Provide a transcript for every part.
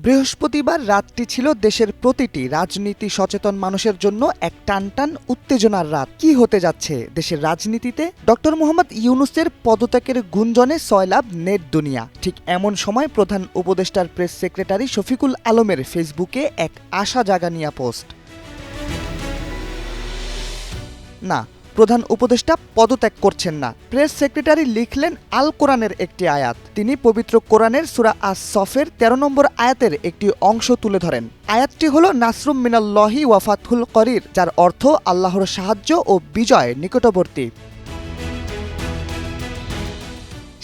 বৃহস্পতিবার রাতটি ছিল দেশের প্রতিটি রাজনীতি সচেতন মানুষের জন্য এক টানটান উত্তেজনার রাত। কি হতে যাচ্ছে দেশের রাজনীতিতে? ডক্টর মোহাম্মদ ইউনূসের পদত্যাগের গুঞ্জনে সয়লাব নেট দুনিয়া। ঠিক এমন সময় প্রধান উপদেষ্টার প্রেস সেক্রেটারি শফিকুল আলমের ফেসবুকে এক আশা জাগানিয়া পোস্ট। না, প্রধান উপদেষ্টা পদত্যাগ করছেন না। প্রেস সেক্রেটারি লিখলেন আল কোরআনের একটি আয়াত। তিনি পবিত্র কোরআনের সূরা আস-সফের ১৩ নম্বর আয়াতের একটি অংশ তুলে ধরেন। আয়াতটি হল নাসরুম মিনাল্লাহি ওয়া ফাতহুল করির, যার অর্থ আল্লাহর সাহায্য ও বিজয় নিকটবর্তী।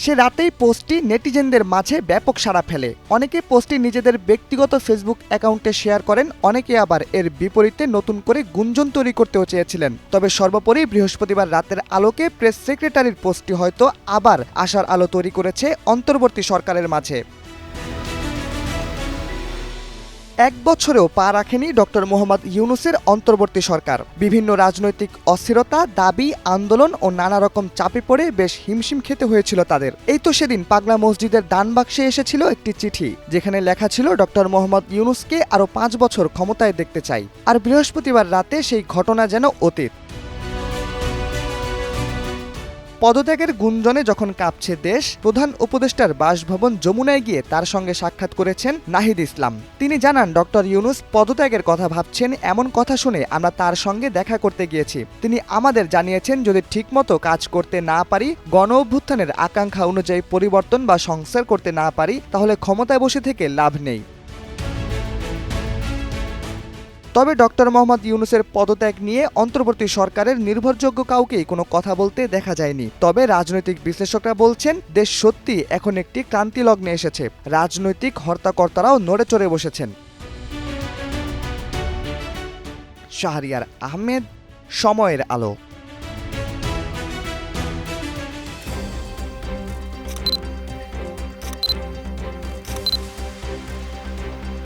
সে রাতেই পোস্টটি নেটিজেনদের মাঝে ব্যাপক সাড়া ফেলে। অনেকে পোস্টটি নিজেদের ব্যক্তিগত ফেসবুক অ্যাকাউন্টে শেয়ার করেন, অনেকে আবার এর বিপরীতে নতুন করে গুঞ্জন তৈরি করতেও চেয়েছিলেন। তবে সর্বোপরি বৃহস্পতিবার রাতের আলোকে প্রেস সেক্রেটারির পোস্টটি হয়তো আবার আশার আলো তৈরি করেছে অন্তর্বর্তী সরকারের মাঝে। এক বছরেও পা রাখেনি ডক্টর মোহাম্মদ ইউনূসের অন্তর্বর্তী সরকার। বিভিন্ন রাজনৈতিক অস্থিরতা, দাবি, আন্দোলন ও নানা রকম চাপে পড়ে বেশ হিমশিম খেতে হয়েছিল তাদের। এই তো সেদিন পাগলা মসজিদের দান বাক্সে এসেছিল একটি চিঠি, যেখানে লেখা ছিল ডক্টর মোহাম্মদ ইউনূসকে আরও 5 বছর ক্ষমতায় দেখতে চাই। আর বৃহস্পতিবার রাতে সেই ঘটনা যেন অতীত। পদত্যাগের গুঞ্জনে যখন কাঁপছে দেশ, প্রধান উপদেষ্টার বাসভবন যমুনায় গিয়ে তার সঙ্গে সাক্ষাৎ করেছেন নাহিদ ইসলাম। তিনি জানান, ডক্টর ইউনূস পদত্যাগের কথা ভাবছেন এমন কথা শুনে আমরা তার সঙ্গে দেখা করতে গিয়েছি। তিনি আমাদের জানিয়েছেন, যদি ঠিকমতো কাজ করতে না পারি, গণ অভ্যুত্থানের আকাঙ্ক্ষা অনুযায়ী পরিবর্তন বা সংস্কার করতে না পারি, তাহলে ক্ষমতায় বসে থেকে লাভ নেই। তবে ডক্টর মোহাম্মদ ইউনূসের পদত্যাগ নিয়ে অন্তর্বর্তী সরকারের নির্ভরযোগ্য কাউকেই কোনো কথা বলতে দেখা যায়নি। তবে রাজনৈতিক বিশ্লেষকরা বলছেন, দেশ সত্যি এখন একটি ক্রান্তি লগ্নে এসেছে। রাজনৈতিক হর্তাকর্তারাও নড়ে চড়ে বসেছেন। শাহরিয়ার আহমেদ, সময়ের আলো।